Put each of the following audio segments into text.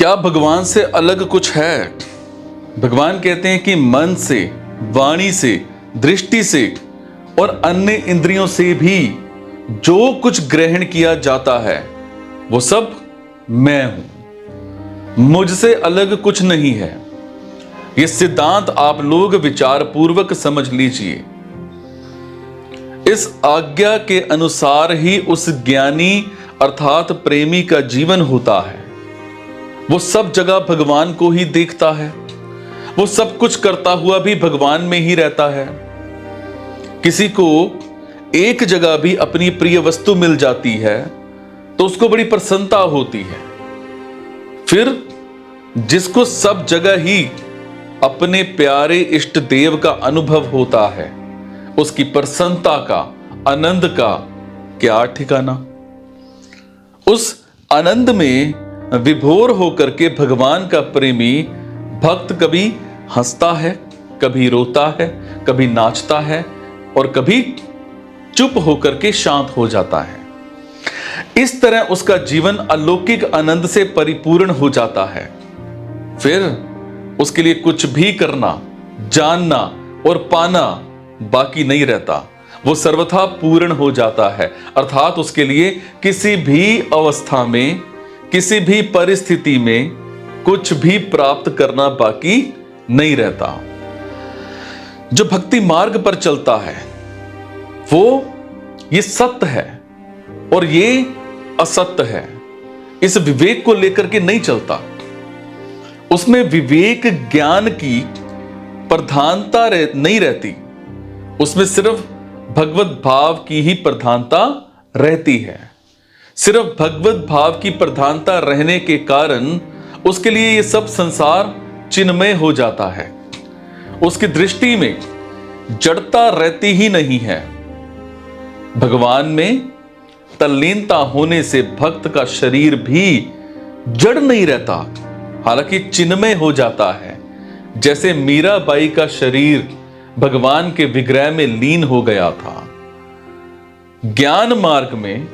क्या भगवान से अलग कुछ है? भगवान कहते हैं कि मन से, वाणी से, दृष्टि से और अन्य इंद्रियों से भी जो कुछ ग्रहण किया जाता है वो सब मैं हूं, मुझसे अलग कुछ नहीं है। यह सिद्धांत आप लोग विचार पूर्वक समझ लीजिए। इस आज्ञा के अनुसार ही उस ज्ञानी अर्थात प्रेमी का जीवन होता है। वो सब जगह भगवान को ही देखता है, वो सब कुछ करता हुआ भी भगवान में ही रहता है। किसी को एक जगह भी अपनी प्रिय वस्तु मिल जाती है तो उसको बड़ी प्रसन्नता होती है। फिर जिसको सब जगह ही अपने प्यारे इष्ट देव का अनुभव होता है, उसकी प्रसन्नता का, आनंद का क्या ठिकाना। उस आनंद में विभोर होकर के भगवान का प्रेमी भक्त कभी हंसता है, कभी रोता है, कभी नाचता है और कभी चुप होकर के शांत हो जाता है। इस तरह उसका जीवन अलौकिक आनंद से परिपूर्ण हो जाता है। फिर उसके लिए कुछ भी करना, जानना और पाना बाकी नहीं रहता। वो सर्वथा पूर्ण हो जाता है, अर्थात उसके लिए किसी भी अवस्था में, किसी भी परिस्थिति में कुछ भी प्राप्त करना बाकी नहीं रहता। जो भक्ति मार्ग पर चलता है वो ये सत्य है और ये असत्य है, इस विवेक को लेकर के नहीं चलता। उसमें विवेक ज्ञान की प्रधानता नहीं रहती, उसमें सिर्फ भगवत भाव की ही प्रधानता रहती है। सिर्फ भगवत भाव की प्रधानता रहने के कारण उसके लिए यह सब संसार चिन्मय हो जाता है। उसकी दृष्टि में जड़ता रहती ही नहीं है। भगवान में तल्लीनता होने से भक्त का शरीर भी जड़ नहीं रहता, हालांकि चिन्मय हो जाता है। जैसे मीराबाई का शरीर भगवान के विग्रह में लीन हो गया था। ज्ञान मार्ग में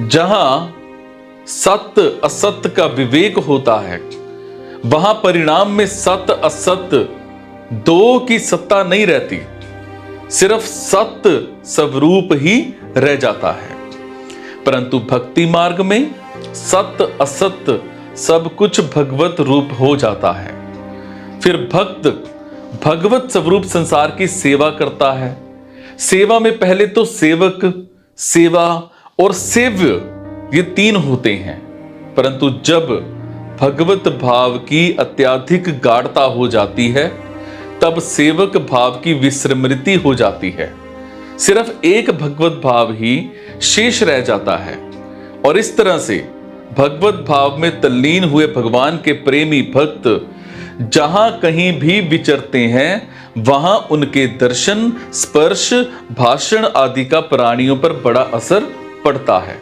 जहां सत्य असत्य का विवेक होता है, वहां परिणाम में सत्य असत्य दो की सत्ता नहीं रहती, सिर्फ सत्य स्वरूप ही रह जाता है। परंतु भक्ति मार्ग में सत्य असत्य सब कुछ भगवत रूप हो जाता है। फिर भक्त भगवत स्वरूप संसार की सेवा करता है। सेवा में पहले तो सेवक, सेवा और सेव्य ये तीन होते हैं, परंतु जब भगवत भाव की अत्यधिक गाढ़ता हो जाती है तब सेवक भाव की विस्मृति हो जाती है। सिर्फ एक भगवत भाव ही शेष रह जाता है और इस तरह से भगवत भाव में तल्लीन हुए भगवान के प्रेमी भक्त जहां कहीं भी विचरते हैं वहां उनके दर्शन, स्पर्श, भाषण आदि का प्राणियों पर बड़ा असर पड़ता है।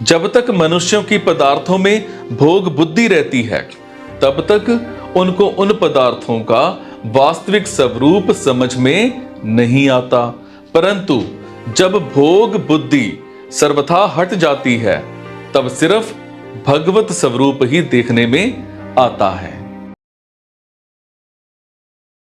जब तक मनुष्यों की पदार्थों में भोग बुद्धि रहती है तब तक उनको उन पदार्थों का वास्तविक स्वरूप समझ में नहीं आता, परंतु जब भोग बुद्धि सर्वथा हट जाती है तब सिर्फ भगवत स्वरूप ही देखने में आता है।